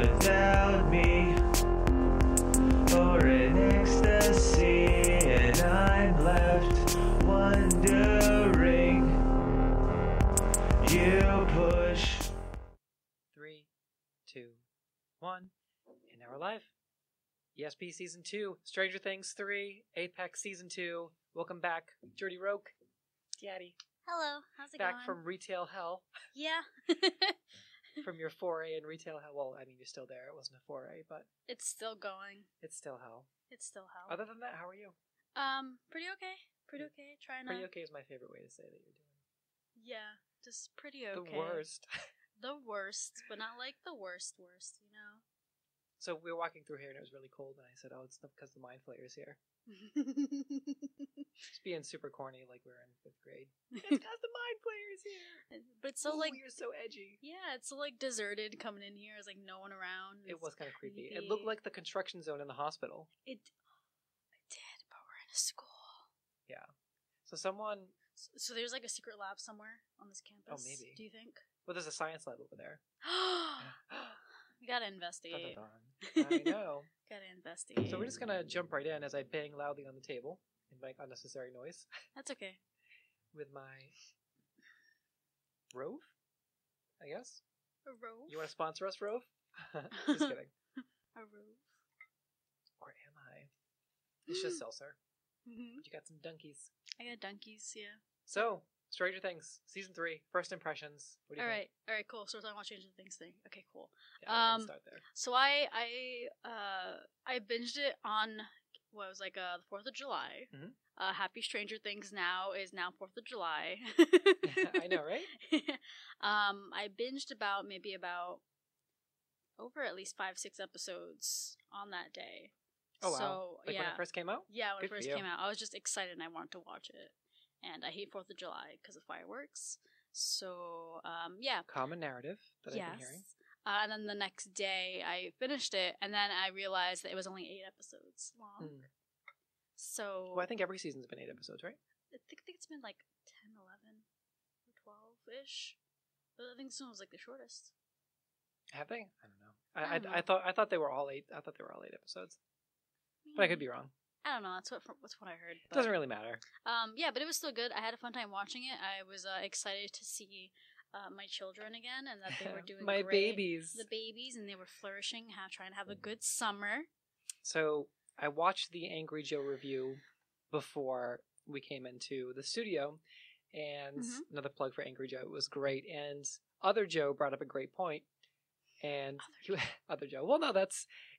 without me, or in ecstasy, and I'm left wondering. You push. 3, 2, 1, and now we're live. ESP Season 2, Stranger Things 3, Apex Season 2. Welcome back, Jordy Roke, Daddy. Hello, how's it back going? from retail hell. Yeah. From your foray in retail hell. Well, I mean, you're still there. It wasn't a foray, but It's still going. it's still hell. It's still hell. Other than that, how are you? Pretty okay. Pretty okay. Trying to. Pretty okay is my favorite way to say that you're doing. Yeah, just pretty okay. The worst. The worst, but not like the worst, you know? So we were walking through here and it was really cold, and I said, "Oh, it's because the mind flayer's here." Just being super corny, like we're in 5th grade. It's because the mind flayer's here. But it's so Ooh, like, you're so edgy. yeah, it's so like deserted coming in here. There's like no one around. It was kind of creepy. It creepy. looked like the construction zone in the hospital. It did, but we're in a school. Yeah. So someone. So there's like a secret lab somewhere on this campus. Oh, maybe. Do you think? Well, there's a science lab over there. We gotta investigate. Dun, dun, dun. I know. Gotta investigate. So we're just gonna jump right in as I bang loudly on the table and make unnecessary noise That's okay. with my Rove, I guess. A rove? You want to sponsor us, Rove? Just kidding. A rove. Or am I? It's just seltzer. Mm-hmm. But you got some dunkies. I got donkeys, yeah. So, Stranger Things, Season 3, first impressions. What do you think? Alright, cool. So we're talking about Stranger Things thing. Okay, cool. Yeah, we're gonna start there. So I binged it on what was like the 4th of July. Mhm. Happy Stranger Things now is now 4th of July. I know, right? I binged about over at least 5-6 episodes on that day. Oh, wow. So, Like when it first came out? Yeah, when Good it for first you. came out. I was just excited and I wanted to watch it. And I hate 4th of July because of fireworks. So, yeah. Common narrative that I've been hearing. And then the next day I finished it, and then I realized that it was only 8 episodes long. So... Well, I think every season's been 8 episodes, right? I think it's been like 10, 11, or 12-ish. But I think this one was like the shortest. Have they? I don't know. I don't I thought they were all 8. I thought they were all 8 episodes. But I could be wrong. I don't know. That's what I heard. But, Doesn't really matter. Yeah, but it was still good. I had a fun time watching it. I was excited to see my children again, and that they were doing My great. babies. The babies, and they were flourishing, trying to have a good summer. So I watched the Angry Joe review before we came into the studio, and another plug for Angry Joe. It was great, and Other Joe brought up a great point. And Other Joe. Well, no,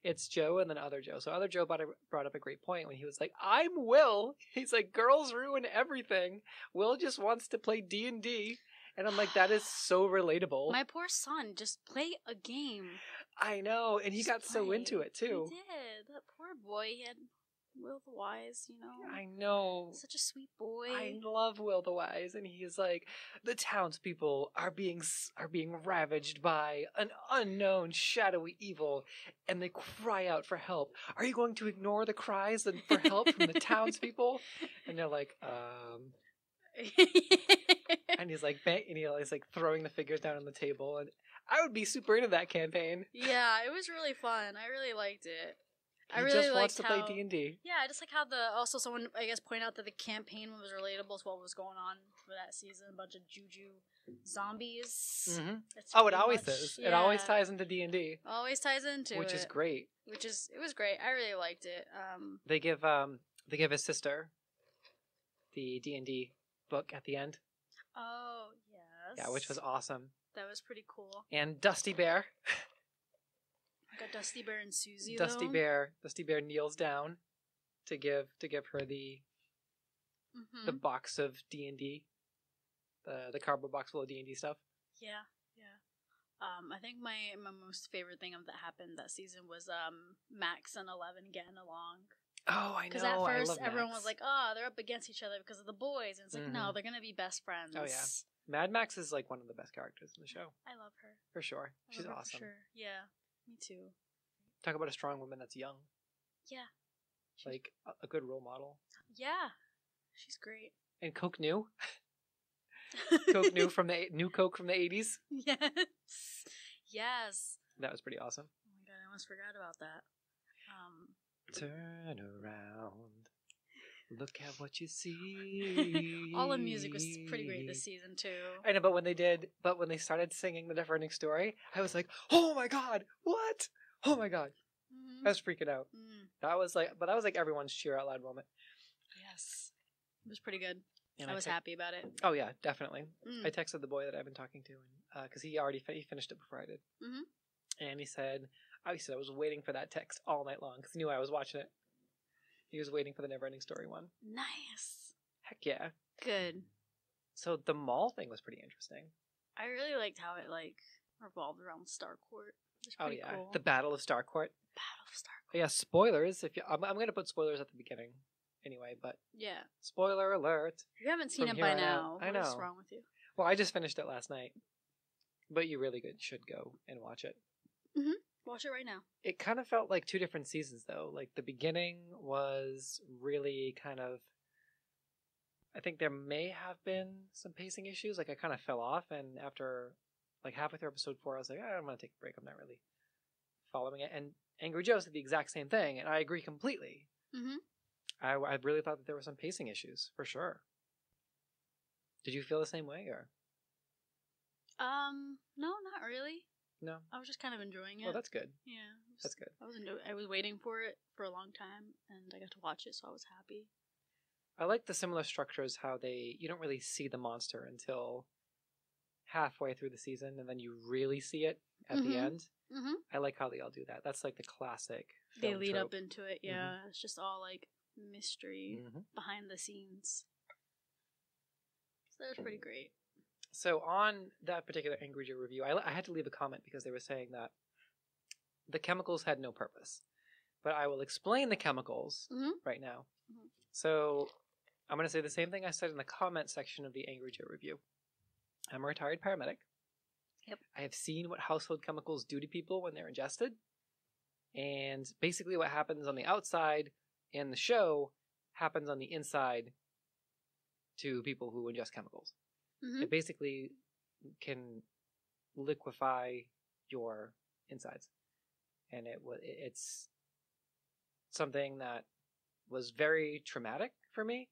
it's Joe and then Other Joe. So Other Joe brought up a great point when he was like, "I'm Will." He's like, "Girls ruin everything. Will just wants to play D&D." And I'm like, that is so relatable. My poor son, just play a game. I know, and he got so into it too. He did. That poor boy. He had Will the Wise, you know. I know. Such a sweet boy. I love Will the Wise, and he's like, the townspeople are being ravaged by an unknown shadowy evil, and they cry out for help. Are you going to ignore the cries for help from the townspeople? And they're like, and he's like, he's like throwing the figures down on the table, and I would be super into that campaign. Yeah, it was really fun. I really liked it. He just wants to play D&D. Yeah, I just like how also someone, I guess, pointed out that the campaign was relatable to what was going on for that season. A bunch of juju zombies. Mm-hmm. It always is. Yeah. It always ties into D&D. Always ties into which is great. It was great. I really liked it. They give his sister the D&D book at the end. Oh, yes. Yeah, which was awesome. That was pretty cool. And Dusty Bear. Got Dusty Bear and Susie. Dusty Bear kneels down to give her the box of D&D, the cardboard box full of D&D stuff. Yeah. I think my most favorite thing that happened that season was Max and 11 getting along. Oh, I know. Because at first everyone Max. was like, "Oh, they're up against each other because of the boys," and it's like, no, they're gonna be best friends. Oh yeah, Mad Max is like one of the best characters in the show. I love her for sure. She's awesome. For sure. Yeah. Me too. Talk about a strong woman that's young. Yeah. Like a good role model. Yeah. She's great. And Coke New. Coke New from the 80s. Yes. Yes. That was pretty awesome. Oh my almost forgot about that. Turn around. Look at what you see. All the music was pretty great this season too. I know, but when they started singing the Neverending Story, I was like, oh my god, what? Oh my god. I was freaking out. That was like everyone's cheer out loud moment. Yes. It was pretty good. And I was happy about it. Oh yeah, definitely. I texted the boy that I've been talking to, because he finished it before I did. And he said I was waiting for that text all night long because he knew I was watching it. He was waiting for the Neverending Story one. Nice. Heck yeah. Good. So the mall thing was pretty interesting. I really liked how it revolved around Starcourt. It was pretty cool. The Battle of Starcourt. Battle of Starcourt. Yeah, spoilers. I'm going to put spoilers at the beginning, anyway. But yeah, spoiler alert. If you haven't seen it by now, I know. What's wrong with you? Well, I just finished it last night, but you really should go and watch it. Watch it right now. It kind of felt like two different seasons, though. Like, the beginning was really kind of... I think there may have been some pacing issues. Like, I kind of fell off, and after, halfway through episode 4, I was like, I'm going to take a break. I'm not really following it. And Angry Joe said the exact same thing, and I agree completely. I really thought that there were some pacing issues, for sure. Did you feel the same way, or...? No, not really. No? I was just kind of enjoying it. Oh, that's good. Yeah. That's good. I was waiting for it for a long time, and I got to watch it, so I was happy. I like the similar structures, how you don't really see the monster until halfway through the season, and then you really see it at the end. I like how they all do that. That's like the classic film They lead trope. up into it, yeah. It's just all mystery behind the scenes. So that was pretty great. So on that particular Angry Joe review, I had to leave a comment because they were saying that the chemicals had no purpose. But I will explain the chemicals right now. So I'm going to say the same thing I said in the comment section of the Angry Joe review. I'm a retired paramedic. Yep. I have seen what household chemicals do to people when they're ingested. And basically what happens on the outside in the show happens on the inside to people who ingest chemicals. It basically can liquefy your insides. And it's something that was very traumatic for me.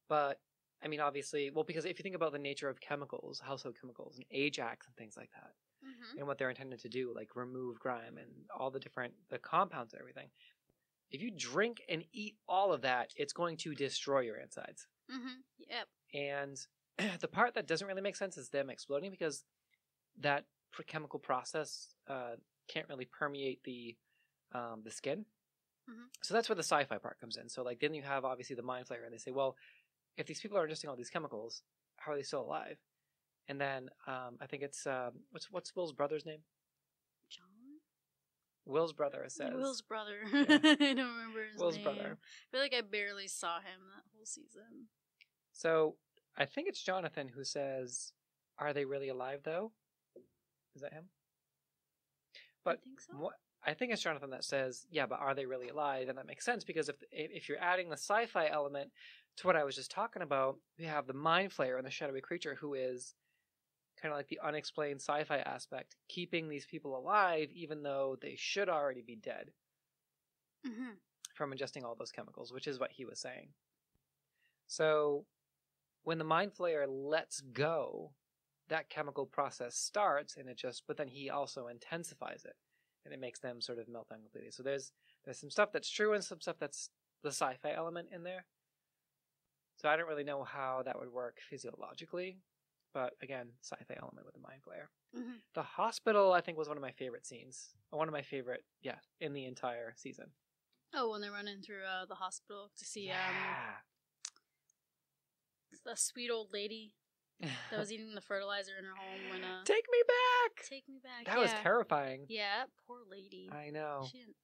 But, I mean, obviously, because if you think about the nature of chemicals, household chemicals, and Ajax and things like that, and what they're intended to do, like remove grime and all the compounds and everything, if you drink and eat all of that, it's going to destroy your insides. Yep. And the part that doesn't really make sense is them exploding, because that chemical process can't really permeate the skin. So that's where the sci-fi part comes in. So then you have obviously the mind flayer, and they say, well, if these people are ingesting all these chemicals, how are they still alive? And then I think it's what's Will's brother's name? John? Will's brother says. Will's brother. Yeah. I don't remember his Will's name. brother. I feel like I barely saw him that whole season. So I think it's Jonathan who says, "Are they really alive though?" Is that him? But I think so. I think it's Jonathan that says, "Yeah, but are they really alive?" And that makes sense, because if you're adding the sci-fi element to what I was just talking about, you have the mind flayer and the shadowy creature, who is kind of like the unexplained sci-fi aspect, keeping these people alive even though they should already be dead from ingesting all those chemicals, which is what he was saying. So when the mind flayer lets go, that chemical process starts, and but then he also intensifies it, and it makes them sort of melt down completely. So there's some stuff that's true and some stuff that's the sci-fi element in there. So I don't really know how that would work physiologically, but again, sci-fi element with the mind flayer. The hospital, I think, was one of my favorite scenes. One of my favorite, in the entire season. Oh, when they're running through the hospital to see the sweet old lady that was eating the fertilizer in her home when Take me back! Take me back. That was terrifying. Yeah, poor lady. I know. She didn't...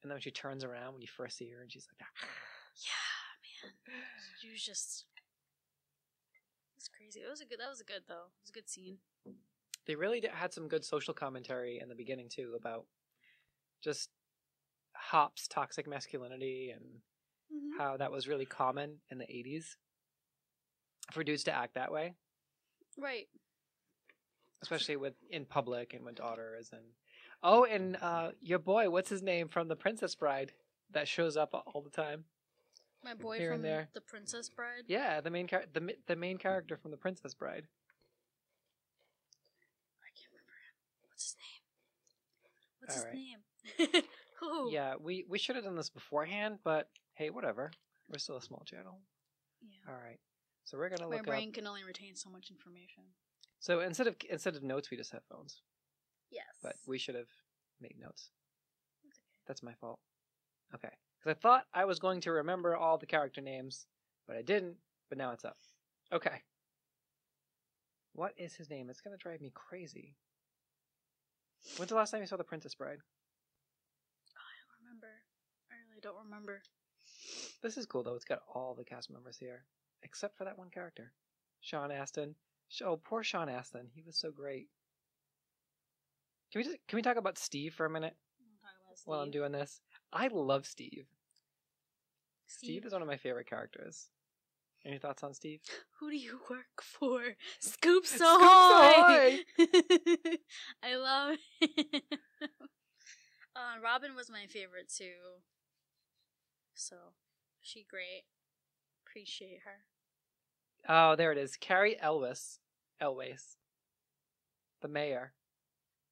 And then when she turns around when you first see her, and she's like, yeah, man. She was just... It's crazy. That was a good though. It was a good scene. They really had some good social commentary in the beginning too, about just Hop's toxic masculinity and how that was really common in the 80s for dudes to act that way. Right. Especially in public and with daughters. And Oh, and your boy, what's his name from The Princess Bride that shows up all the time? My boy Here and from there. The Princess Bride? Yeah, the main the main character from The Princess Bride. I can't remember him. What's his All name? Who? Yeah, we should have done this beforehand, but hey, whatever. We're still a small channel. Yeah. All right. So we're gonna My look brain up. can only retain so much information. So instead of notes, we just have phones. Yes. But we should have made notes. That's okay. That's my fault. Okay. Because I thought I was going to remember all the character names, but I didn't. But now it's up. Okay. What is his name? It's gonna drive me crazy. When's the last time you saw The Princess Bride? I don't remember. I really don't remember. This is cool though. It's got all the cast members here, except for that one character, Sean Astin. Oh, poor Sean Astin. He was so great. Can we talk about Steve for a minute Talk about Steve. while I'm doing this? I love Steve. Steve is one of my favorite characters. Any thoughts on Steve? Who do you work for? Scoops Scoops Ahoy! I love it. Robin was my favorite too. So, she great. Appreciate her. Oh, there it is. Carrie Elwes. The mayor.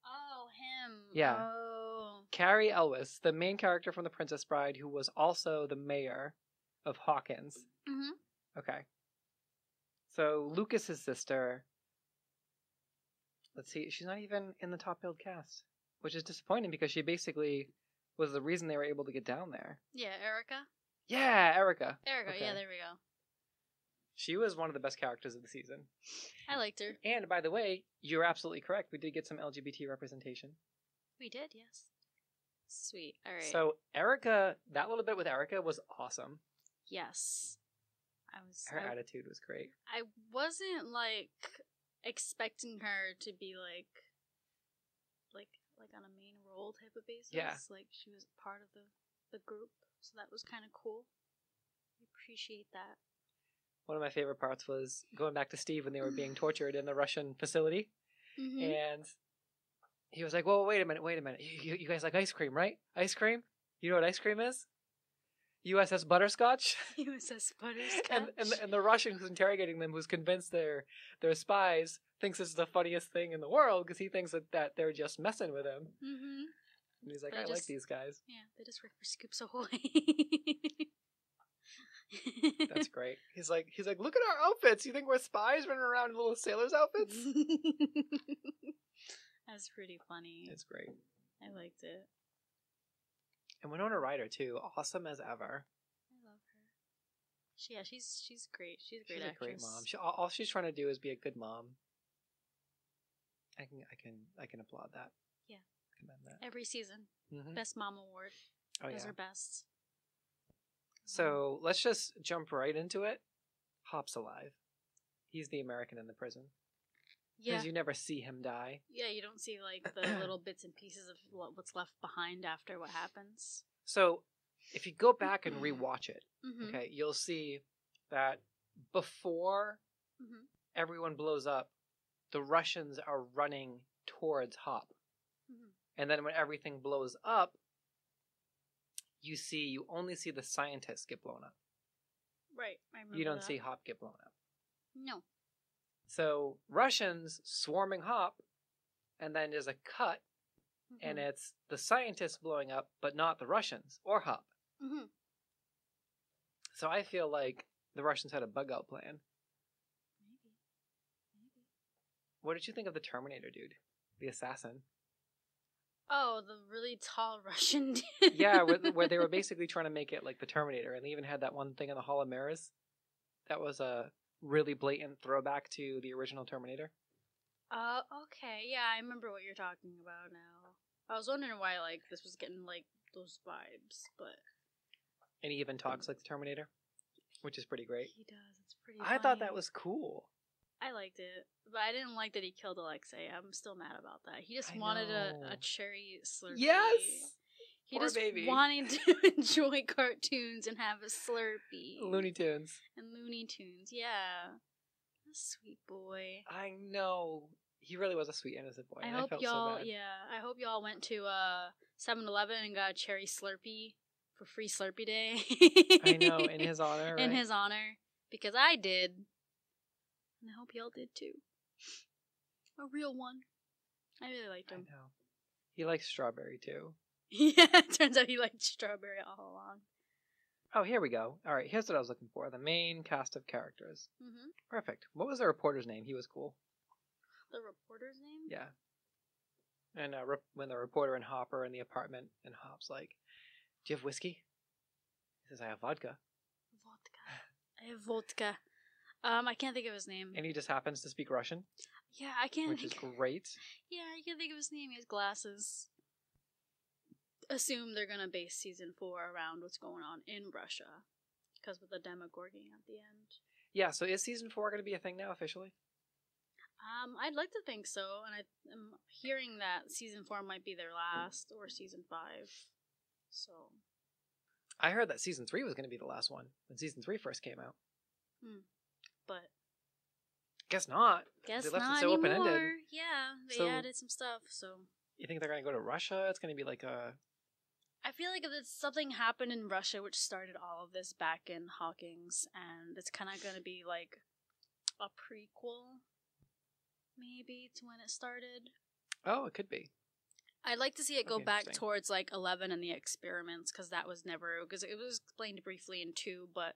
Oh, him. Yeah. Oh. Carrie Elwes, the main character from The Princess Bride, who was also the mayor of Hawkins. Mm-hmm. Okay. So Lucas's sister. Let's see. She's not even in the top billed cast, which is disappointing because she basically was the reason they were able to get down there. Yeah, Erica. Yeah, Erica. Erica, Okay. yeah, there we go. She was one of the best characters of the season. I liked her. And by the way, you're absolutely correct. We did get some LGBT representation. We did, yes. Sweet. All right. So Erica, that little bit with Erica was awesome. yes. Her attitude was great. I wasn't like expecting her to be like on a main role type of basis. Yeah. Like she was part of the group. So that was kind of cool. I appreciate that. One of my favorite parts was going back to Steve when they were being tortured in the Russian facility. Mm-hmm. And he was like, "Well, wait a minute. You guys like ice cream, right? Ice cream? You know what ice cream is? USS Butterscotch?" USS Butterscotch. and the Russian who's interrogating them, who's convinced they're spies, thinks this is the funniest thing in the world because he thinks that they're just messing with him. Mm-hmm. And he's like, But I like these guys. Yeah, they just work for Scoops Ahoy. That's great. He's like, look at our outfits. You think we're spies running around in little sailors' outfits? That's pretty funny. It's great. I liked it. And Winona Ryder too, awesome as ever. I love her. She's great. She's a great She's actress. a great mom. All she's trying to do is be a good mom. I can applaud that. Yeah. Commend that. Every season, Mm-hmm. Best Mom Award. Oh Does yeah. her best. So let's just jump right into it. Hop's alive. He's the American in the prison. Yeah. Because you never see him die. Yeah, you don't see like the little bits and pieces of what's left behind after what happens. So if you go back and rewatch it, Mm-hmm. okay, you'll see that before Mm-hmm. everyone blows up, the Russians are running towards Hop. Mm-hmm. And then when everything blows up, you only see the scientists get blown up. Right. I remember You don't that. see Hop get blown up. No. So Russians swarming Hop, and then there's a cut, Mm-hmm. and it's the scientists blowing up, but not the Russians or Hop. Mm-hmm. So I feel like the Russians had a bug out plan. Maybe. What did you think of the Terminator dude? The assassin? Oh, the really tall Russian dude. Yeah, where they were basically trying to make it like the Terminator, and they even had that one thing in the Hall of Mirrors. That was a really blatant throwback to the original Terminator. Okay. Yeah, I remember what you're talking about now. I was wondering why, like, this was getting, like, those vibes, but... And he even talks like the Terminator, which is pretty great. He does. It's pretty I thought that was cool. I liked it, but I didn't like that he killed Alexei. I'm still mad about that. He just I wanted know. a cherry Slurpee. Yes! He Poor just baby. wanted to enjoy cartoons and have a Slurpee. Looney Tunes. And Looney Tunes, yeah. A sweet boy. I know. he really was a sweet, innocent boy. I and hope felt y'all, so bad. I hope y'all went to 7-Eleven and got a cherry Slurpee for free Slurpee Day. I know, in his honor, right? In his honor, because I did, and I hope y'all did too. A real one. I really liked I him. know. He likes strawberry too. Yeah, it turns out he liked strawberry all along. Oh, here we go. All right, here's what I was looking for. The main cast of characters. Mm-hmm. Perfect. What was the reporter's name? He was cool. The reporter's name? Yeah. And when the reporter and Hopper are in the apartment, and Hop's like, "Do you have whiskey?" He says, "I have vodka." I have vodka. I can't think of his name. And he just happens to speak Russian, Yeah, I can't which think. is great. Yeah, I can't think of his name. He has glasses. Assume they're gonna base season 4 around what's going on in Russia, because with the Demogorgon at the end. Yeah, so is season 4 going to be a thing now officially? I'd like to think so, and I'm hearing that season 4 might be their last, or season 5. So. I heard that season 3 was going to be the last one when season 3 first came out. But. Guess not. Guess They left not it so anymore. open-ended. Yeah, they So- added some stuff, so. You think they're going to go to Russia? It's going to be like a... I feel like if it's something happened in Russia which started all of this back in Hawkins, and it's kind of going to be like a prequel, maybe, to when it started. Oh, it could be. I'd like to see it go Okay, back interesting. towards like 11 and the experiments, because that was never, because it was explained briefly in 2, but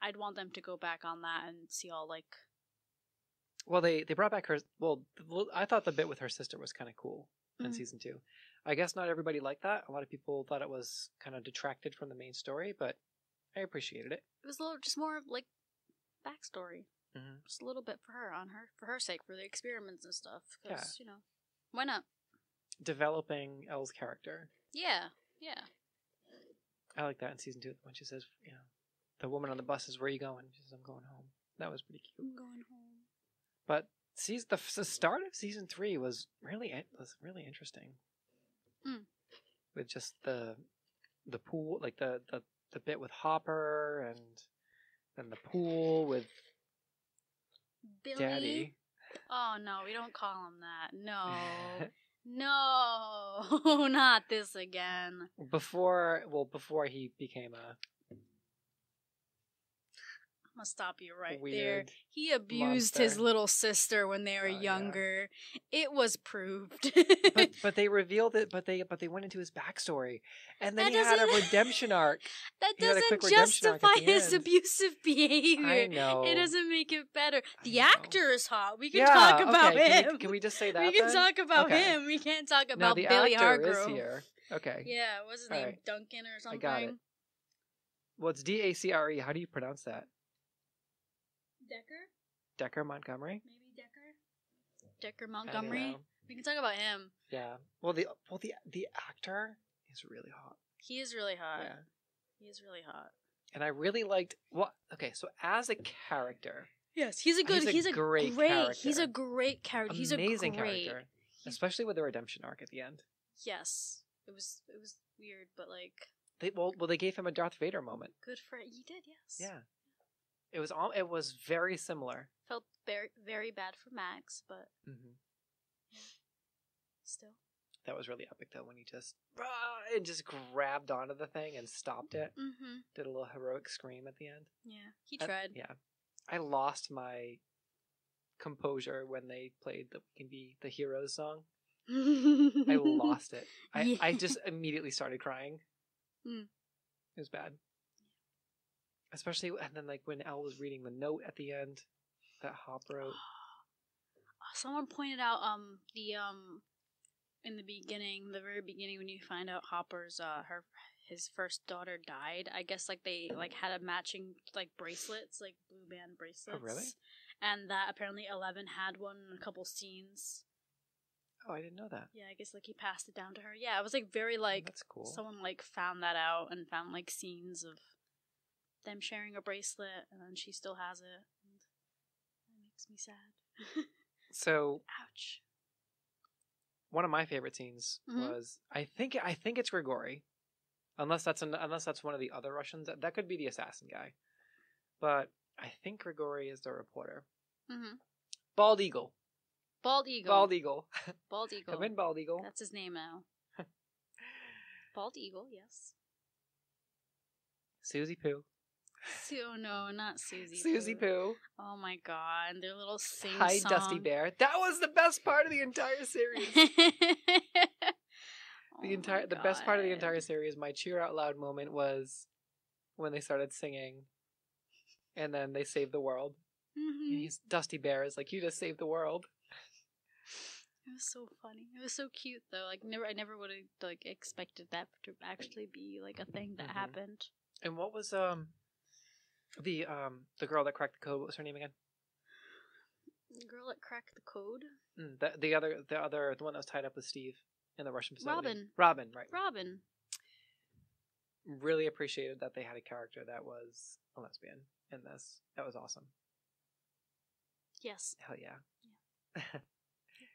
I'd want them to go back on that and see all like. Well, they brought back her... Well, I thought the bit with her sister was kind of cool in Mhm. season 2. I guess not everybody liked that. A lot of people thought it was kind of detracted from the main story, but I appreciated it. It was a little, just more like backstory. Mm-hmm. Just a little bit for her sake, for the experiments and stuff. Because, Yeah. why not? Developing Elle's character. Yeah. I like that in season 2 when she says, the woman on the bus is, "Where are you going?" She says, "I'm going home." That was pretty cute. I'm going home. But the start of season 3 was really interesting. With just the pool, like the bit with Hopper, and then the pool with Billy? Daddy. Oh, no, we don't call him that. No. No, not this again. Before he became a I'm gonna stop you right there. weird He abused his monster. little sister when they were Oh, yeah. younger. It was proved. but they revealed it. But they went into his backstory, and then That he had a doesn't- redemption arc. That He had a doesn't quick redemption arc at justify the his end. abusive behavior. I know. It doesn't make it better. The know. actor is hot. We can Yeah, talk about okay. him. Can we just say that? We can then? talk about Okay. him. We can't talk Now about the Billy actor Hargrove. is here. Okay. Yeah, what's his All name? right. Duncan or something? I got it. Well, it's DACRE. How do you pronounce that? Decker? Decker Montgomery. Maybe Decker? Decker I don't Montgomery? know. We can talk about him. Yeah. Well, the actor is really hot. He is really hot. Yeah. He is really hot. And I really liked okay, so as a character, Yes, he's a good. He's a great He's character. a great character. He's amazing a great. character, especially with the redemption arc at the end. Yes, it was weird, but like They gave him a Darth Vader moment. good for you. Did yes. Yeah. It was very similar. Felt very very bad for Max, but Mm-hmm. still. That was really epic though when he just grabbed onto the thing and stopped it. Mm-hmm. Did a little heroic scream at the end. Yeah, he tried. Yeah. I lost my composure when they played the "We Can Be the Heroes" song. I lost it. Yeah. I just immediately started crying. Mm. It was bad. Especially, and then like when Elle was reading the note at the end that Hop wrote. Someone pointed out in the beginning, the very beginning, when you find out Hopper's his first daughter died. I guess like they like had a matching like bracelets, like blue band bracelets. Oh, really? And that apparently 11 had one in a couple scenes. Oh, I didn't know that. Yeah, I guess like he passed it down to her. Yeah, it was like very like That's cool. someone like found that out and found like scenes of them sharing a bracelet, and then she still has it. And that makes me sad. So Ouch. one of my favorite scenes Mhm. was I think it's Grigori, unless that's one of the other Russians. That could be the assassin guy, but I think Grigori is the reporter. Mm-hmm. Bald eagle. Bald Eagle. Bald Eagle. Bald Eagle. Come in, Bald Eagle. That's his name now. Bald Eagle, yes. Susie Poo. Oh no, not Susie. Susie Poo. Oh my god, their little sing Hi, song. Dusty Bear. That was the best part of the entire series. The best part of the entire series, my cheer out loud moment was when they started singing, and then they saved the world. Mm-hmm. And Dusty Bear is like, "You just saved the world." It was so funny. It was so cute though. Like I never would have like expected that to actually be like a thing that happened. And what was the girl that cracked the code? What was her name again? The girl that cracked the code. The one that was tied up with Steve in the Russian facility. Robin, right? Robin. Really appreciated that they had a character that was a lesbian in this. That was awesome. Yes. Hell yeah.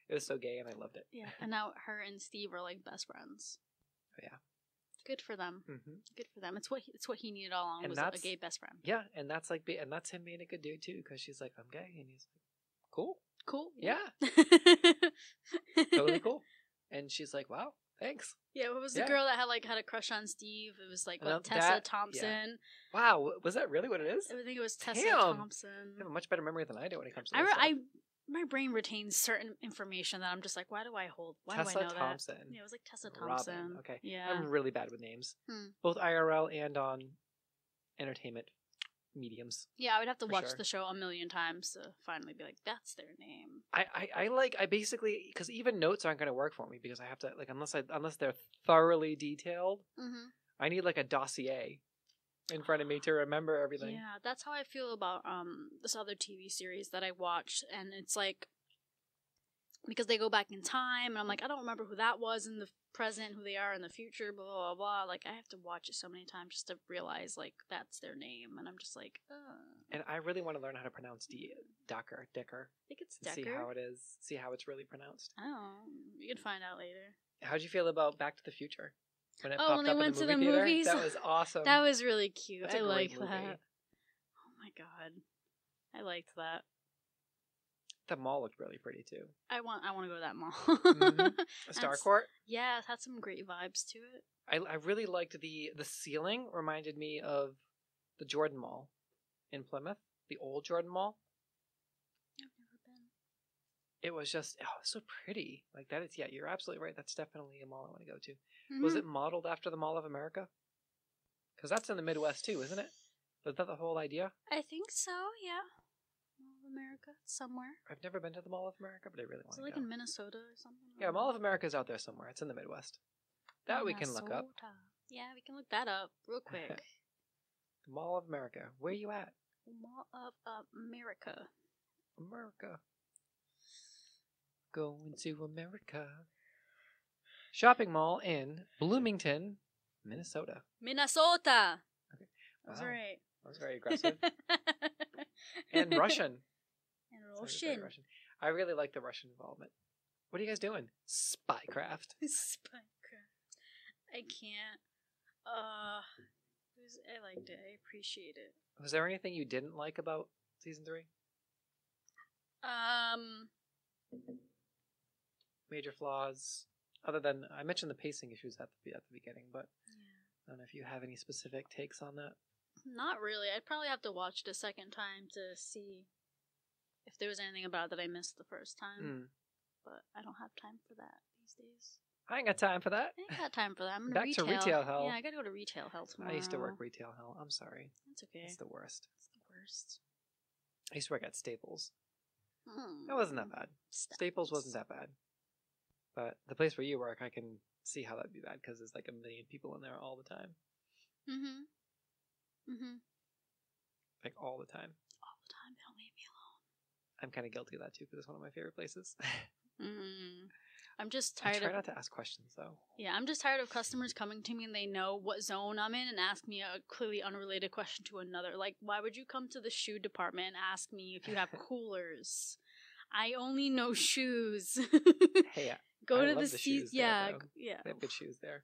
It was so gay, and I loved it. Yeah, and now her and Steve are like best friends. Oh yeah. Good for them. Mm-hmm. Good for them. It's what he needed all along, was a gay best friend. Yeah, and that's him being a good dude too, because she's like, I'm gay, and he's like, cool. Yeah. Totally cool. And she's like, wow, thanks. Yeah, what was the girl that had a crush on Steve? It was like Tessa Thompson. Yeah. Wow, was that really what it is? I think it was Tessa Thompson. You have a much better memory than I do when it comes to this stuff. My brain retains certain information that I'm just like, why do I know Tessa Thompson. that? Yeah, it was like Tessa Thompson. Robin. Okay. Yeah. I'm really bad with names. Both IRL and on entertainment mediums. Yeah, I would have to watch the show a million times to finally be like, that's their name. I basically, because even notes aren't going to work for me, because I have to, like, unless they're thoroughly detailed, I need like a dossier in front of me to remember everything. Yeah, that's how I feel about this other TV series that I watched, and it's like, because they go back in time, and I'm like, I don't remember who that was in the present, who they are in the future, blah blah blah. Like, I have to watch it so many times just to realize like that's their name, and I'm just like, And I really want to learn how to pronounce Decker. I think it's Decker. See how it is. See how it's really pronounced. Oh, you can find out later. How'd you feel about Back to the Future? When when they went to the movies? That was awesome. That was really cute. I like that. Oh my god. I liked that. The mall looked really pretty too. I want to go to that mall. Starcourt? Yeah, it had some great vibes to it. I really liked the ceiling. Reminded me of the Jordan Mall in Plymouth, the old Jordan Mall. I've never been. It was just so pretty. Like that is you're absolutely right. That's definitely a mall I want to go to. Was it modeled after the Mall of America? Because that's in the Midwest too, isn't it? Was that the whole idea? I think so. Yeah. Mall of America, somewhere. I've never been to the Mall of America, but I really want to go. Is it like in Minnesota or something? Yeah, Mall of America is out there somewhere. It's in the Midwest. That we can look up. Yeah, we can look that up real quick. The Mall of America. Where are you at? Mall of America. America. Going to America. Shopping mall in Bloomington, Minnesota. Minnesota! Okay. That's right. That was very aggressive. And Russian. Russian. I really like the Russian involvement. What are you guys doing? Spycraft. Spycraft. I can't. I liked it. I appreciate it. Was there anything you didn't like about season 3? Major flaws, other than I mentioned the pacing issues at the beginning, but I don't know if you have any specific takes on that. Not really. I'd probably have to watch it a second time to see if there was anything about it that I missed the first time. But I don't have time for that these days. I ain't got time for that. I ain't got time for that. I'm back to retail hell. Yeah, I gotta go to retail hell tomorrow. I used to work retail hell. I'm sorry. That's okay. It's the worst. It's the worst. I used to work at Staples. It wasn't that bad. Staples wasn't that bad. But the place where you work, I can see how that'd be bad because there's like 1 million people in there all the time. Like all the time. All the time. Don't leave me alone. I'm kind of guilty of that too because it's one of my favorite places. I'm just tired. I try not to ask questions though. Yeah, I'm just tired of customers coming to me and they know what zone I'm in and ask me a clearly unrelated question to another. Like, why would you come to the shoe department and ask me if you have coolers? I only know shoes. Hey, go I to love the shoes. Yeah, yeah. They have good shoes there.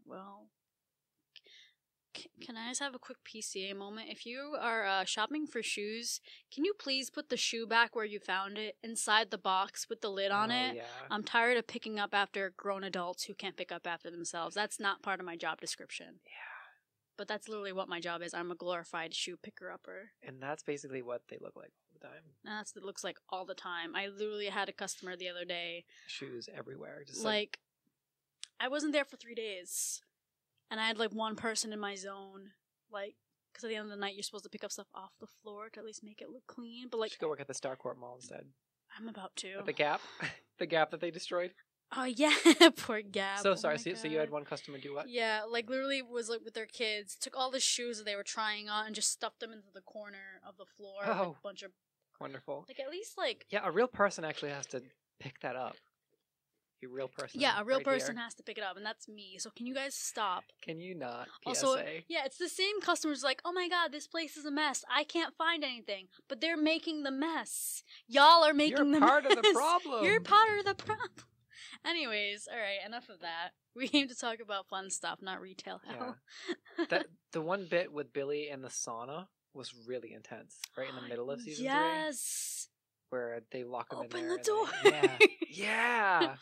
Well, Can I just have a quick PCA moment? If you are shopping for shoes, can you please put the shoe back where you found it, inside the box with the lid on it? Yeah. I'm tired of picking up after grown adults who can't pick up after themselves. That's not part of my job description. Yeah. But that's literally what my job is. I'm a glorified shoe picker-upper. And that's basically what they look like all the time. And that's what it looks like all the time. I literally had a customer the other day. Shoes everywhere. Just Like I wasn't there for 3 days. And I had like one person in my zone, like, because at the end of the night you're supposed to pick up stuff off the floor to at least make it look clean. But like, just go work at the Starcourt Mall instead. I'm about to. At the Gap, the Gap that they destroyed. Oh yeah, poor Gap. So Oh sorry. my So you had God. one customer do what? Yeah, like literally was like with their kids, took all the shoes that they were trying on and just stuffed them into the corner of the floor. With Oh. a bunch of Wonderful. like at least like Yeah, a real person actually has to pick that up. A real person. yeah, a real right person here. has to pick it up, and that's me. So can you guys stop? Can you not? PSA. Also, yeah, it's the same customers like, oh my God, this place is a mess. I can't find anything, but they're making the mess. Y'all are making You're the part mess. of the problem. You're part of the problem. Anyways, all right, enough of that. We came to talk about fun stuff, not retail hell. The one bit with Billy and the sauna was really intense, right in the middle of season 3, Yes. where they lock him Open in the there. door. Yeah.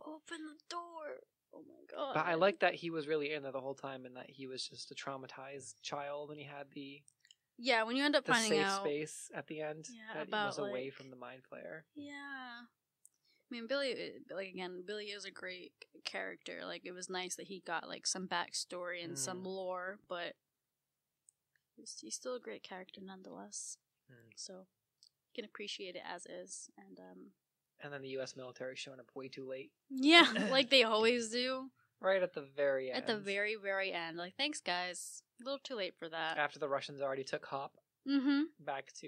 Open the door. Oh my God. But I like that he was really in there the whole time, and that he was just a traumatized child, and he had the Yeah, when you end up finding safe out. space at the end Yeah, that about, was away like- from the mind flayer. Yeah. I mean, Billy, like, again, Billy is a great character. Like, it was nice that he got, like, some backstory and some lore, but he's still a great character nonetheless. So, you can appreciate it as is. And then the U.S. military showing up way too late. Yeah, like they always do. Right at the very end. At the very, very end. Like, thanks, guys. A little too late for that. After the Russians already took Hop Mm-hmm. back to...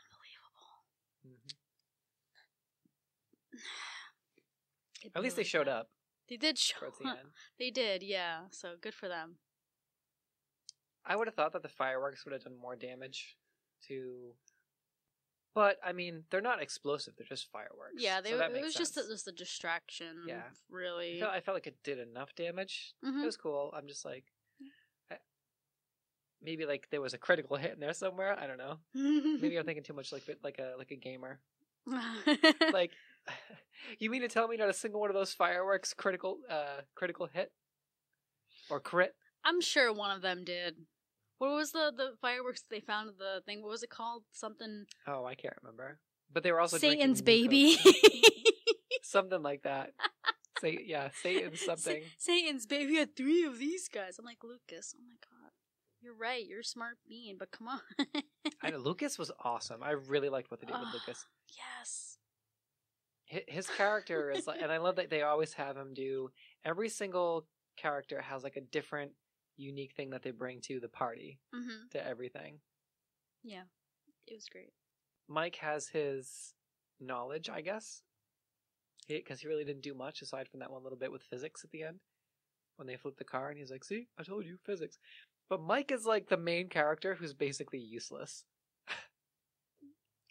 Unbelievable. Mhm. At least they showed up They did show towards the up. end. They did, yeah. So, good for them. I would have thought that the fireworks would have done more damage to... But, I mean, they're not explosive. They're just fireworks. Yeah, so that it makes was sense. just a distraction. Yeah. Really. I felt like it did enough damage. Mhm. It was cool. I'm just like... Maybe, like, there was a critical hit in there somewhere. I don't know. Maybe I'm thinking too much like a gamer. Like, you mean to tell me not a single one of those fireworks critical hit? Or crit? I'm sure one of them did. What was the fireworks that they found at the thing? What was it called? Something. Oh, I can't remember. But they were also Satan's drinking baby. something like that. Satan's something. Satan's baby. We had 3 of these guys. I'm like, Lucas, oh my God. You're right. You're a smart being, but come on. I know, Lucas was awesome. I really liked what they did with Lucas. Yes. His character is like, and I love that they always have him do, every single character has like a different, unique thing that they bring to the party, Mm-hmm. to everything. Yeah. It was great. Mike has his knowledge, I guess, because he really didn't do much aside from that one little bit with physics at the end when they flipped the car, and he's like, "See, I told you, physics." But Mike is like the main character who's basically useless.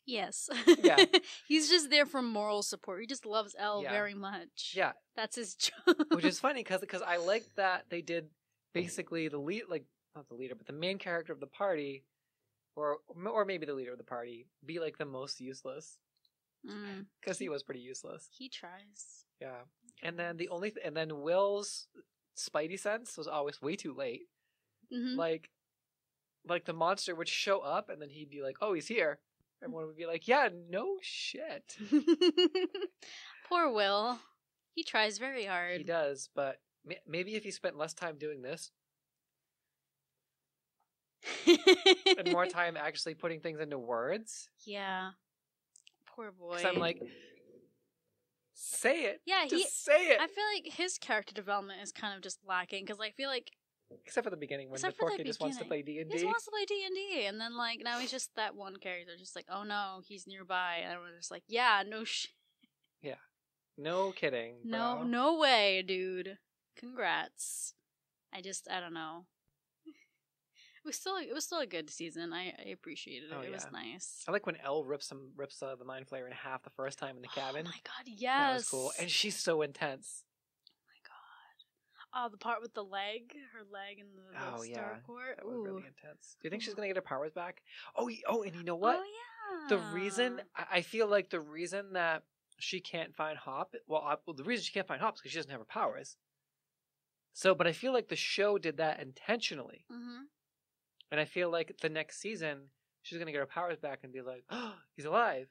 Yes. Yeah. He's just there for moral support. He just loves Elle Yeah. very much. Yeah, That's his job. which is funny because I like that they did basically the lead, like not the leader, but the main character of the party, or maybe the leader of the party, be like the most useless because he was pretty useless. He tries. Yeah, and then and then Will's spidey sense was always way too late. Mm-hmm. Like the monster would show up and then he'd be like, "Oh, he's here." Everyone would be like, "Yeah, no shit." Poor Will. He tries very hard. He does, but maybe if he spent less time doing this and more time actually putting things into words. Yeah. Poor boy. Because I'm like, say it. Yeah, just say it. I feel like his character development is kind of just lacking because I feel like Except for the beginning when the Except for poor the kid just wants to play beginning. D&D. he just wants to play D&D, and then like now he's just that one character, just like, oh no, he's nearby, and everyone's just like, yeah, no shit. No kidding. No, bro. no way, dude. Congrats. I don't know. It was still a good season. I appreciated it. Oh, It was yeah. nice. I like when Elle rips the mind flayer in half the first time in the cabin. Oh my God, yes. That was cool. And she's so intense. Oh, the part with the leg, her leg in the star court. That was Ooh. really intense. Do you think she's gonna get her powers back? Oh, and you know what? Oh yeah. The reason I feel like the reason that she can't find Hop, the reason she can't find Hop is because she doesn't have her powers. So, but I feel like the show did that intentionally, and I feel like the next season she's gonna get her powers back and be like, "Oh, he's alive."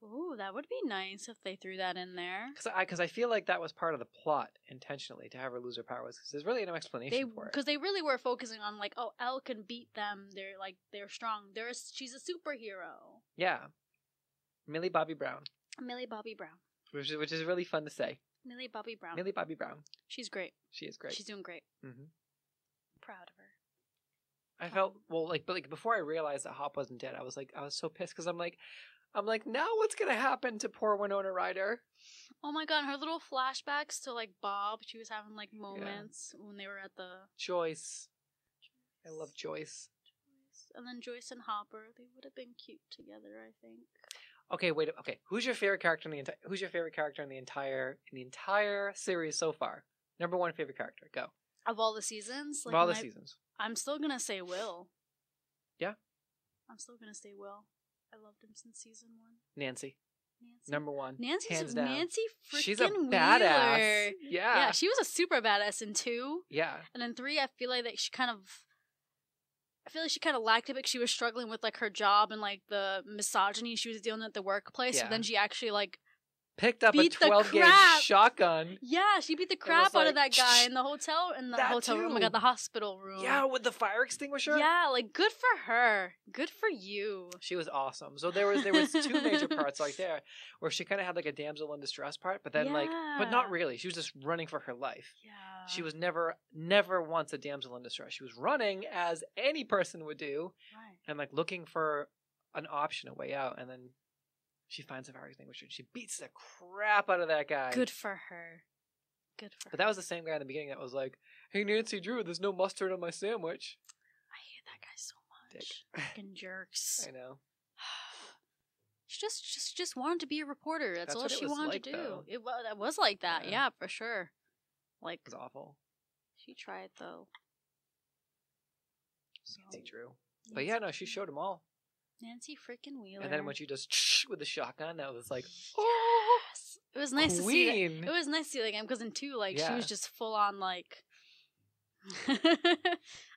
Ooh, that would be nice if they threw that in there. Because I feel like that was part of the plot intentionally to have her lose her powers. Because there's really no explanation for it. Because they really were focusing on like, oh, Elle can beat them. They're strong. She's a superhero. Yeah, Millie Bobby Brown. Millie Bobby Brown. Which is really fun to say. Millie Bobby Brown. Millie Bobby Brown. She's great. She is great. She's doing great. Mm-hmm. Proud of her. I felt but before I realized that Hop wasn't dead, I was so pissed because I'm like, now what's gonna happen to poor Winona Ryder? Oh my god, her little flashbacks to like Bob. She was having like moments when they were at the Joyce. I love Joyce. And then Joyce and Hopper, they would have been cute together, I think. Okay, wait. Okay, who's your favorite character in the entire series so far? Number one favorite character. Go. Of all the seasons? Of all the seasons. I'm still gonna say Will. Yeah? I'm still gonna say Will. I loved him since season 1. Nancy. Number one. Nancy freaking She's a Wheeler. badass. Yeah. Yeah, she was a super badass in 2. Yeah. And in 3, I feel like she kind of lacked it because she was struggling with like her job and like the misogyny she was dealing with at the workplace. Yeah. So then she actually like picked up a 12-gauge shotgun. Yeah, she beat the crap out of that guy in the hotel room. Oh my god, the hospital room. Yeah, with the fire extinguisher. Yeah, like good for her. Good for you. She was awesome. So there was 2 major parts like there where she kind of had like a damsel in distress part, but then but not really. She was just running for her life. Yeah. She was never once a damsel in distress. She was running as any person would do, and like looking for an option, a way out, and then she finds a fire extinguisher and she beats the crap out of that guy. Good for her. But that was the same guy in the beginning that was like, "Hey Nancy Drew, there's no mustard on my sandwich." I hate that guy so much. Fucking jerks. I know. She just wanted to be a reporter. That's all she wanted to do. Though. It was like that. Yeah, for sure. Like, it was awful. She tried though. Nancy Drew. But yeah, no, she showed them all. Nancy freaking Wheeler. And then when she just with the shotgun, that was like, yes. It was nice Queen. to see that. It was nice to see that because in 2, like, she was just full on like,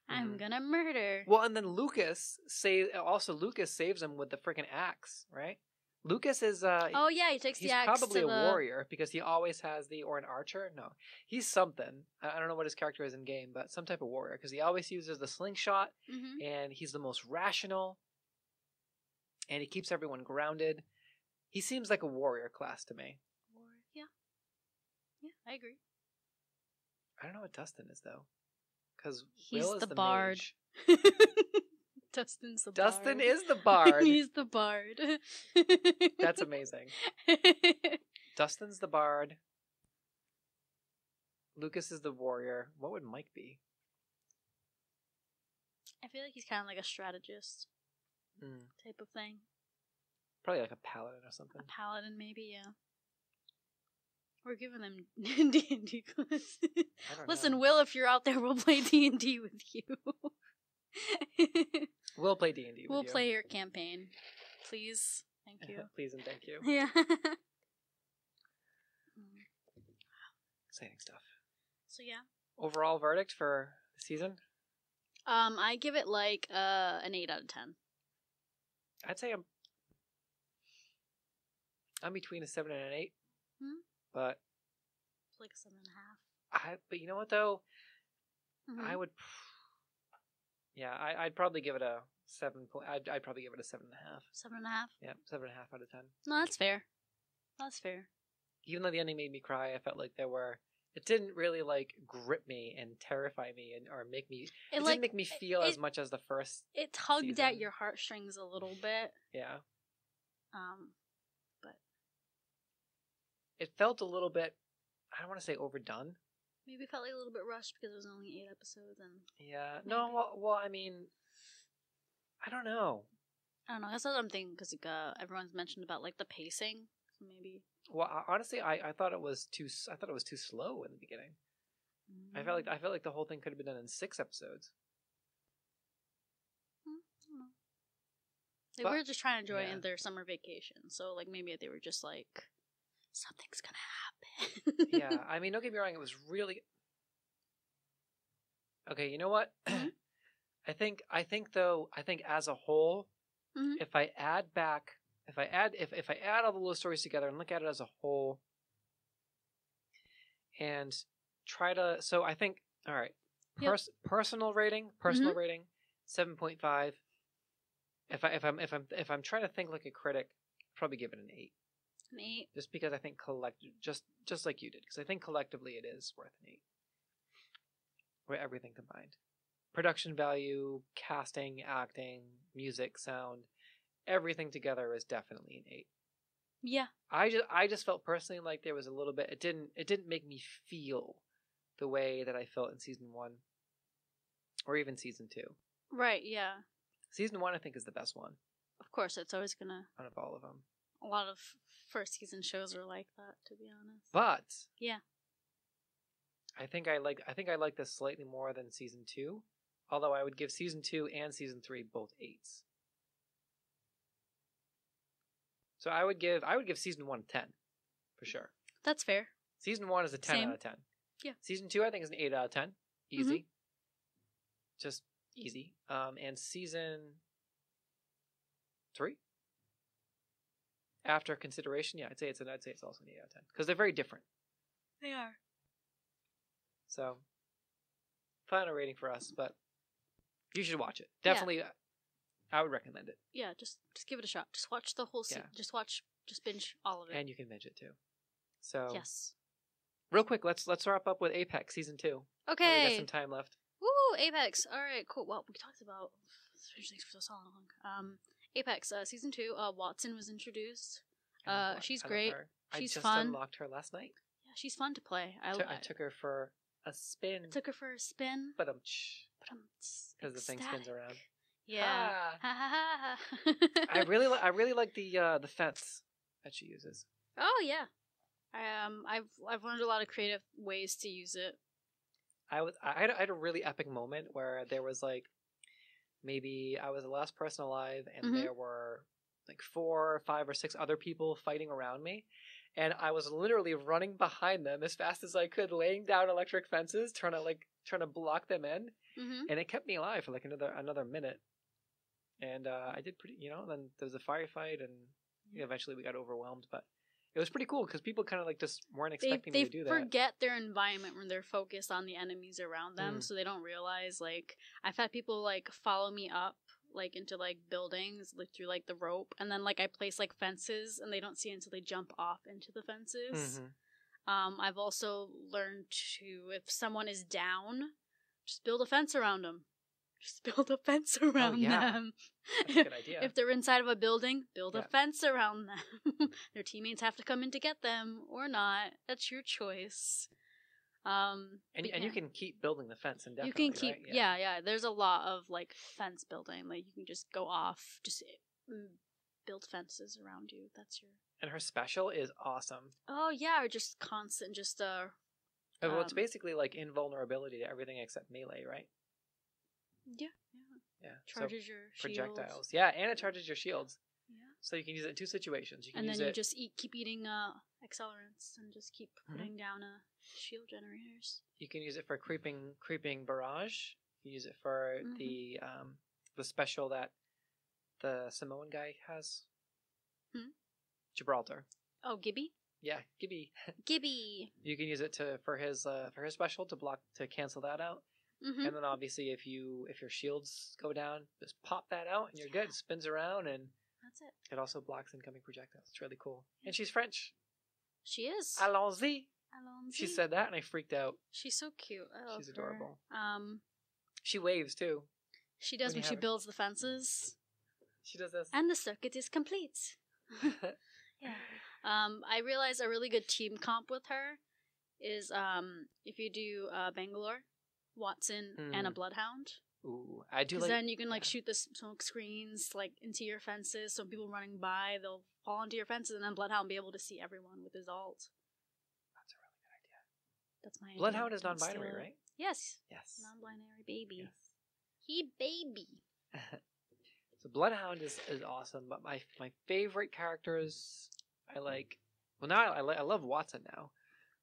I'm gonna murder. Well, and then Lucas saves him with the freaking axe, right? Lucas is oh yeah, he takes the axe. He's probably a warrior because he always has or an archer. No, he's something. I don't know what his character is in game, but some type of warrior because he always uses the slingshot, and he's the most rational. And he keeps everyone grounded. He seems like a warrior class to me. Yeah. Yeah, I agree. I don't know what Dustin is, though. Because he's Will is the bard. Dustin is the bard. He's the bard. That's amazing. Dustin's the bard. Lucas is the warrior. What would Mike be? I feel like he's kind of like a strategist. Type of thing. Probably like a paladin or something. A paladin, maybe, yeah. We're giving them D&D classes. Listen, Will, if you're out there, we'll play D&D with you. We'll play D&D with you. We'll play your campaign. Please. Thank you. Please and thank you. Yeah. Exciting stuff. So, yeah. Overall verdict for the season? I give it like an 8 out of 10. I'd say I'm between a 7 and an 8. But it's like a 7.5. But you know what though? I would. Yeah, I'd probably give it a 7. I'd probably give it a 7.5. 7.5. Yeah, 7.5 out of 10. No, that's fair. That's fair. Even though the ending made me cry, I felt like it didn't really like grip me and terrify me or make me. It didn't make me feel as much as the first. It tugged season. at your heartstrings a little bit. Yeah. But it felt a little bit. I don't want to say overdone. Maybe it felt like a little bit rushed because it was only 8 episodes and. Yeah. Maybe. No. Well, I mean, I don't know. That's what I'm thinking because everyone's mentioned about like the pacing. So maybe. Well, honestly, I thought it was too. I thought it was too slow in the beginning. I felt like the whole thing could have been done in 6 episodes. I don't know. They But- were just trying to enjoy yeah. their summer vacation, so like maybe they were just like, something's gonna happen. Yeah, I mean, don't get me wrong, it was really. Okay, you know what? Mhm. I think as a whole, Mhm. if I add all the little stories together and look at it as a whole, and try to, so I think, all right, Yep. personal rating, 7.5. If I'm trying to think like a critic, I'd probably give it an 8. An 8. Just because I think just like you did, because I think collectively it is worth an 8. With everything combined. Production value, casting, acting, music, sound, everything together is definitely an 8. Yeah. I just felt personally like there was a little bit, it didn't make me feel the way that I felt in season 1 or even season 2. Right, yeah. Season 1 I think is the best one Of course, it's always gonna. out of all of them. A lot of first season shows are like that, to be honest. But Yeah. I think I like this slightly more than season 2, although I would give season 2 and season 3 both 8s. So I would give season 1 a 10 for sure. That's fair. Season 1 is a 10 Same. out of 10. Yeah. Season 2 I think is an 8 out of 10. Easy. Just easy. And season 3, after consideration, yeah, I'd say it's also an 8 out of 10 because they're very different. They are. So, final rating for us, but you should watch it. Definitely, I would recommend it. Yeah, just give it a shot. Just watch the whole season. Yeah. Just binge all of it. And you can binge it too. So, yes. real quick, let's wrap up with Apex season 2. Okay. We got some time left. Woo, Apex. All right, cool. Well, we talked about Stranger Things for so long. Apex season 2. Watson was introduced. She's great. She's I just fun. unlocked her last night. Yeah, she's fun to play. I took her for a spin. took her for a spin. But Because the thing spins around. Yeah. Ah. I really like the fence that she uses. Oh yeah. I've learned a lot of creative ways to use it. I had a really epic moment where there was like, maybe I was the last person alive and there were like 4, 5, or 6 other people fighting around me, and I was literally running behind them as fast as I could, laying down electric fences, trying to block them in, and it kept me alive for like another minute. And I did pretty, then there was a firefight, and eventually we got overwhelmed, but it was pretty cool because people kind of like just weren't expecting me to do that. They forget their environment when they're focused on the enemies around them, so they don't realize, like, I've had people like follow me up like into like buildings like through like the rope, and then like I place like fences and they don't see it until they jump off into the fences. I've also learned to, if someone is down, just build a fence around them. Just build a fence around them. That's a good idea. If they're inside of a building, build a fence around them. Their teammates have to come in to get them or not. That's your choice. And you can keep building the fence indefinitely. You can keep, right? yeah. There's a lot of like fence building. Like you can just go off, just build fences around you. That's your. And her special is awesome. Oh yeah, or just constant, just well, it's basically like invulnerability to everything except melee, right? Yeah. Charges your projectiles. shield. Yeah, and it charges your shields. Yeah. So you can use it in 2 situations. You can and use then you it... just keep eating accelerants and just keep putting down shield generators. You can use it for creeping barrage. You can use it for the special that the Samoan guy has. Gibraltar. Oh, Gibby. Yeah, Gibby. Gibby. You can use it for his special to cancel that out. And then obviously if your shields go down, just pop that out and you're good. It spins around and that's it. It also blocks incoming projectiles. It's really cool. And she's French. She is. Allons-y. She said that and I freaked out. She's so cute. I love She's adorable. Her. She waves too. She does when she builds the fences. She does this. And the circuit is complete. Yeah. I realized a really good team comp with her is if you do Bangalore, Watson, and a Bloodhound. Ooh, I do. Because then you can like shoot the smoke screens like into your fences, so people running by they'll fall into your fences, and then Bloodhound will be able to see everyone with his ult. That's a really good idea. That's my idea. Bloodhound is Don't steal non-binary, it. right? Yes. Yes. Non-binary baby. Yes. He baby. So Bloodhound is awesome, but my favorite characters I like. Well, now I love Watson now,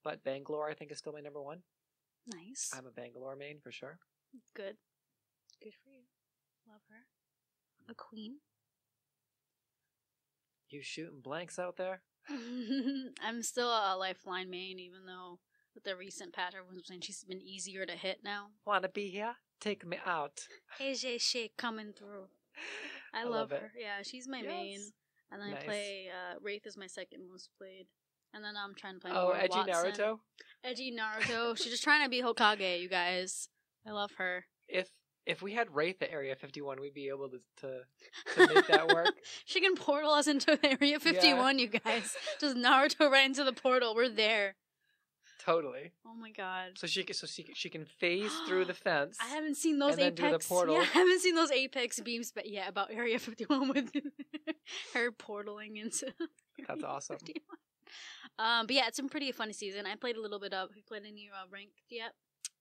but Bangalore I think is still my number one. Nice. I'm a Bangalore main for sure. Good. Good for you. Love her. A queen. You shooting blanks out there? I'm still a Lifeline main, even though with the recent patch, everyone's saying she's been easier to hit now. Wanna be here? Take me out. AJ Shake coming through. I love her. Yeah, she's my main. And then Nice. I play Wraith is my second most played. And then I'm trying to play Oh, more edgy Watson. Naruto. Edgy Naruto. She's just trying to be Hokage, you guys. I love her. If we had Wraith at Area 51, we'd be able to make that work. She can portal us into Area 51, you guys. Just Naruto right into the portal. We're there. Totally. Oh my god. So she can phase through the fence. I haven't seen those and then Apex. do the portal. Yeah, I haven't seen those Apex beams, but yeah, about Area 51 with her portaling into. That's awesome. 51. But yeah, it's been pretty fun season. I played a little bit of. Have you played any ranked yet?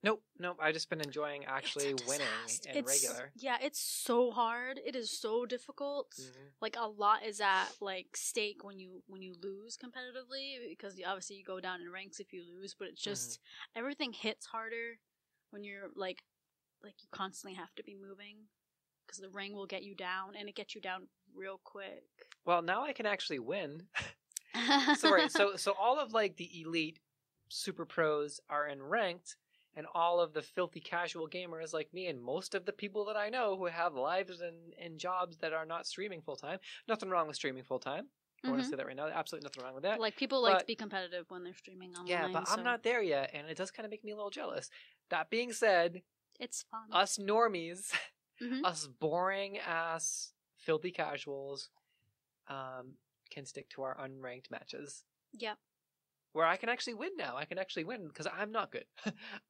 Nope. I've just been enjoying actually winning in regular. Yeah, it's so hard. It is so difficult. Mm-hmm. Like a lot is at like stake when you lose competitively, because obviously you go down in ranks if you lose. But it's just everything hits harder when you're like you constantly have to be moving, because the ring will get you down, and it gets you down real quick. Well, now I can actually win. So all of like the elite super pros are in ranked, and all of the filthy casual gamers like me and most of the people that I know who have lives and jobs that are not streaming full time. Nothing wrong with streaming full time. I want to say that right now. Absolutely nothing wrong with that. Like people like to be competitive when they're streaming online. Yeah, but I'm not there yet, and it does kind of make me a little jealous. That being said, it's fun. Us normies, us boring ass filthy casuals, can stick to our unranked matches. Yep. Where I can actually win now. I can actually win because I'm not good.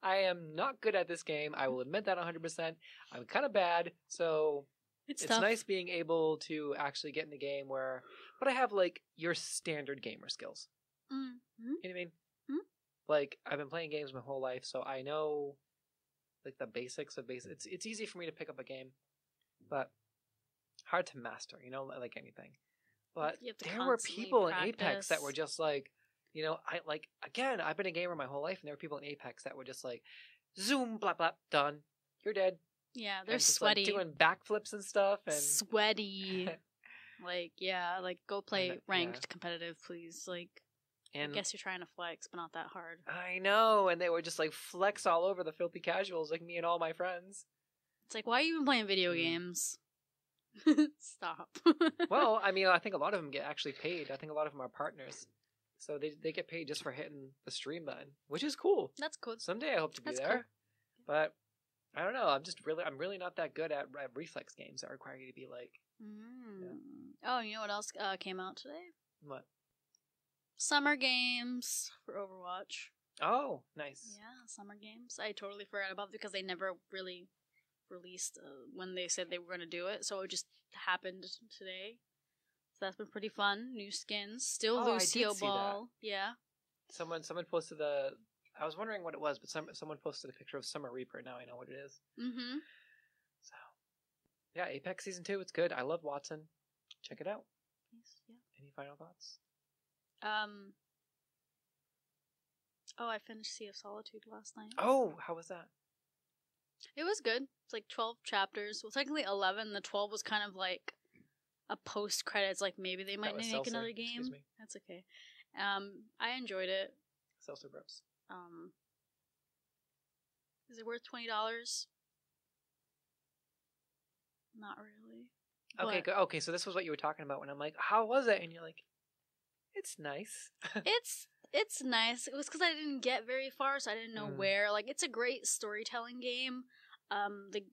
I am not good at this game. I will admit that 100%. I'm kind of bad, so it's nice being able to actually get in a game where, but I have like your standard gamer skills. Mm-hmm. You know what I mean? Mm-hmm. Like I've been playing games my whole life, so I know like the basics of basics. It's easy for me to pick up a game, but hard to master. You know, like anything. But there were people in Apex that were just like, you know, I've been a gamer my whole life, and there were people in Apex that were just like, zoom, blah, blah, done. You're dead. Yeah, they're just, sweaty. Like, doing backflips and stuff. And sweaty. Go play ranked competitive, please. Like, I guess you're trying to flex, but not that hard. I know, and they would just like flex all over the filthy casuals, like me and all my friends. It's like, why are you even playing video games? Stop. Well, I mean, I think a lot of them get actually paid. I think a lot of them are partners. So they get paid just for hitting the stream button, which is cool. That's cool. Someday I hope to be there. Cool. But I don't know. I'm really not that good at reflex games that require you to be like. Oh, you know what else came out today? What? Summer games for Overwatch. Oh, nice. Yeah, summer games. I totally forgot about it because they never really released when they said they were going to do it. So it just happened today. So that's been pretty fun. New skins. Still Lucio Ball. Yeah. Someone posted I was wondering what it was, but someone posted a picture of Summer Reaper. Now I know what it is. Mm-hmm. So, yeah, Apex Season 2, it's good. I love Watson. Check it out. Yes, yeah. Any final thoughts? I finished Sea of Solitude last night. Oh, how was that? It was good. It's like 12 chapters. Well, technically 11. The 12 was kind of like a post-credits, like maybe they might make another game. Excuse me. That's okay. I enjoyed it. Seltzer Bros. Is it worth $20? Not really. Okay, good. Okay, so this was what you were talking about when I'm like, how was it? And you're like, it's nice. It's nice. It was because I didn't get very far, so I didn't know where. Like, it's a great storytelling game. The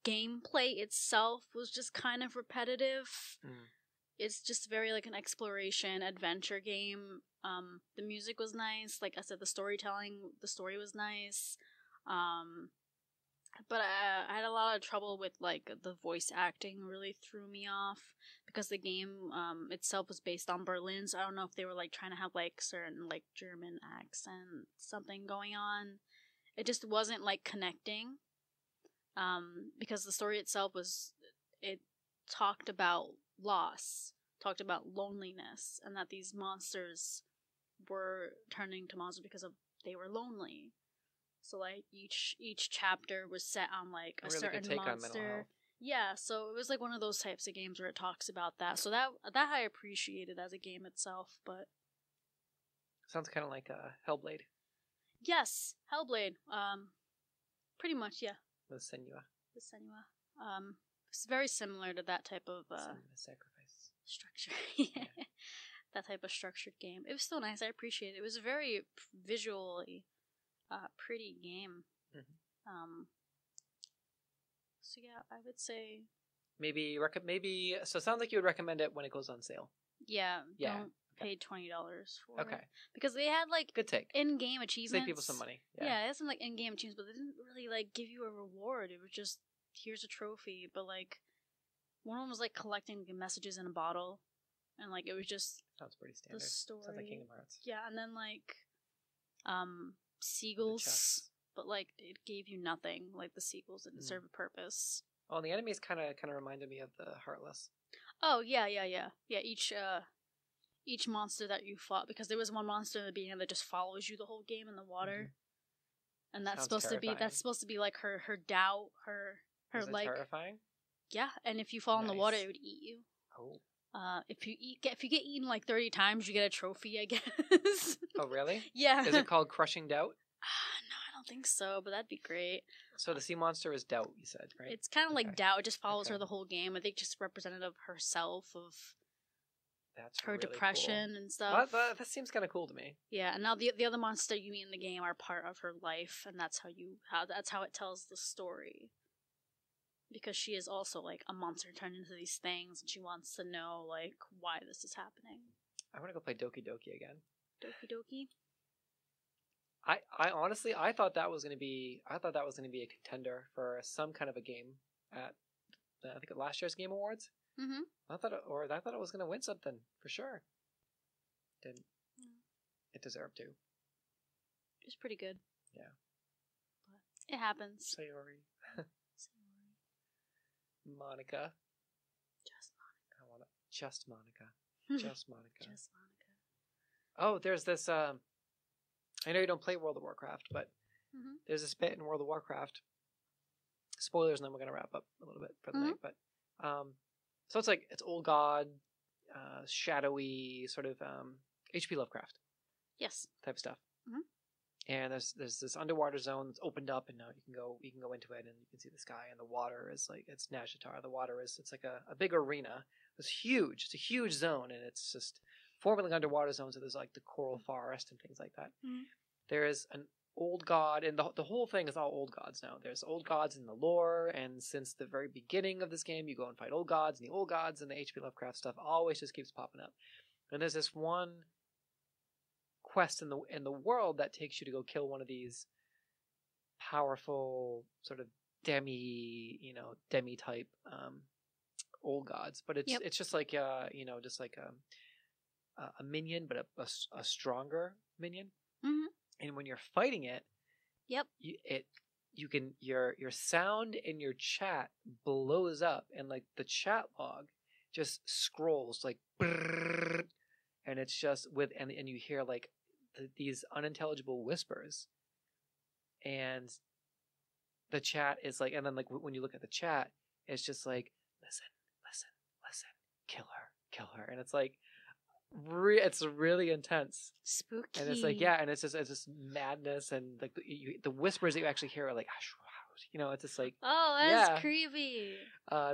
gameplay itself was just kind of repetitive. It's just very like an exploration adventure game. The music was nice. Like I said, the story was nice. But I had a lot of trouble with like the voice acting. Really threw me off because the game itself was based on Berlin, so I don't know if they were like trying to have like certain like German accent something going on. It just wasn't like connecting, because the story itself it talked about loss, talked about loneliness, and that these monsters were turning to monsters because they were lonely. So like each chapter was set on like a really certain good take on mental monster. health. Yeah, so it was like one of those types of games where it talks about that. So that I appreciated as a game itself, but Sounds kind of like Hellblade yes, Hellblade. Pretty much, yeah. with Senua. The Senua. It's very similar to that type of Senua Sacrifice. structure. Yeah. That type of structured game. It was still nice. I appreciate it. It was a very visually pretty game. Mm-hmm. So yeah, I would say Maybe. So it sounds like you would recommend it when it goes on sale. yeah. Yeah, Don't pay $20 for it. Okay, Because they had like good take. in-game achievements. Save people some money. Yeah, it had some like in-game achievements, but they didn't really like give you a reward. It was just here's a trophy. But like one of them was like collecting the messages in a bottle, and like it was just Sounds pretty standard. the story. Sounds like Kingdom Hearts. Yeah, and then like The seagulls, chests. but like it gave you nothing. Like the seagulls didn't serve a purpose. Oh, and the enemies kind of reminded me of the Heartless. Oh yeah. Each monster that you fought, because there was one monster in the beginning that just follows you the whole game in the water, and that's Sounds supposed to be like her doubt, her Is it like terrifying? yeah. And if you fall in the Nice. water, it would eat you. Oh. If you get eaten like 30 times, you get a trophy, I guess. Oh, really? Yeah. Is it called Crushing Doubt? No, I don't think so, but that'd be great. So the sea monster is Doubt, you said, right? It's kind of Okay. like doubt. It just follows her Okay. the whole game. I think just representative of herself, of That's her really depression cool. and stuff. That seems kind of cool to me. Yeah, and now the other monster you meet in the game are part of her life, and that's how it tells the story. Because she is also like a monster turned into these things, and she wants to know like why this is happening. I want to go play Doki Doki again. Doki Doki. I honestly I thought that was gonna be a contender for some kind of a game at I think at last year's Game Awards. Mm-hmm. I thought it was gonna win something for sure. Didn't. It deserved to. It's pretty good. Yeah. But it happens. Sayori. Monica. Just Monica. I want to just Monica. Just Monica. Just Monica. Oh, there's this. I know you don't play World of Warcraft, but Mhm. there's this bit in World of Warcraft. Spoilers, and then we're gonna wrap up a little bit for the night. But so it's old god, shadowy sort of H.P. Lovecraft Yes. type of stuff. Mhm. And there's this underwater zone that's opened up, and now you can go into it, and you can see the sky, and the water is like it's Nazjatar. The water it's like a big arena. It's huge. It's a huge zone, and it's just formerly underwater zone. So there's like the coral forest and things like that. Mhm. There is an old god, and the whole thing is all old gods now. There's old gods in the lore, and since the very beginning of this game, you go and fight old gods, and the old gods and the H.P. Lovecraft stuff always just keeps popping up. And there's this one quest in the world that takes you to go kill one of these powerful sort of demi type old gods, but it's just like just like a minion, but a stronger minion. Mhm. And when you're fighting it, Yep. you can your sound in your chat blows up, and like the chat log just scrolls like brrrr, and it's just and you hear like these unintelligible whispers, and the chat is like, and then like when you look at the chat, it's just like listen, kill her, and it's like it's really intense. Spooky. And it's like, yeah, and it's just madness, and like the whispers that you actually hear are like, it's just like, Oh, that's yeah. creepy.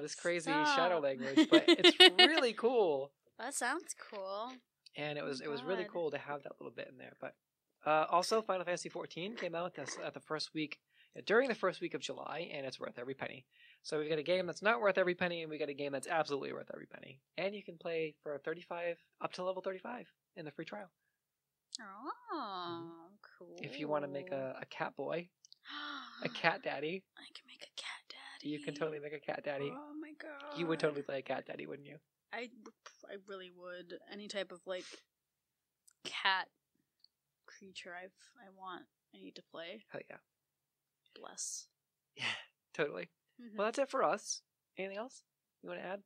This crazy Stop. shadow language, but it's really cool, That sounds cool. and it was really God. cool to have that little bit in there. But also, Final Fantasy XIV came out at the first week during the first week of July, and it's worth every penny. So we've got a game that's not worth every penny, and we got a game that's absolutely worth every penny. And you can play for 35 up to level 35 in the free trial. Oh, cool. If you want to make a cat boy, a cat daddy, I can make a cat daddy. you can totally make a cat daddy. Oh my god. You would totally play a cat daddy, wouldn't you? I really would. Any type of like cat creature I need to play. Hell yeah. Bless. Yeah, totally. Mm-hmm. Well, that's it for us. Anything else you want to add?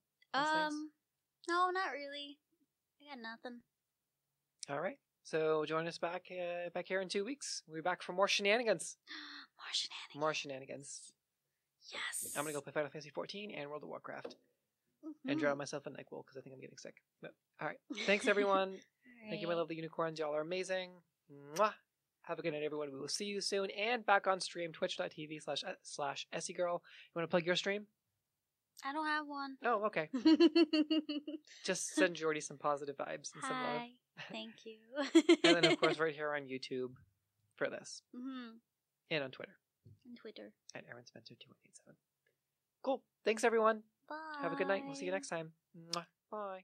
No, not really. I got nothing. All right. So join us back here in 2 weeks. We'll be back for more shenanigans. More shenanigans. Yes. I'm going to go play Final Fantasy 14 and World of Warcraft. And drown myself in NyQuil because I think I'm getting sick. But, all right. Thanks, everyone. Right. Thank you, my lovely unicorns. Y'all are amazing. Mwah. Have a good night, everyone. We will see you soon. And back on stream, twitch.tv/SEGirl. You want to plug your stream? I don't have one. Oh, okay. Just send Jordy some positive vibes and some love. Hi. Thank you. And then, of course, right here on YouTube for this. Mm-hmm. And on Twitter. And Twitter. At Eryn Spencer 2187. Cool. Thanks, everyone. Bye. Have a good night. We'll see you next time. Mwah. Bye.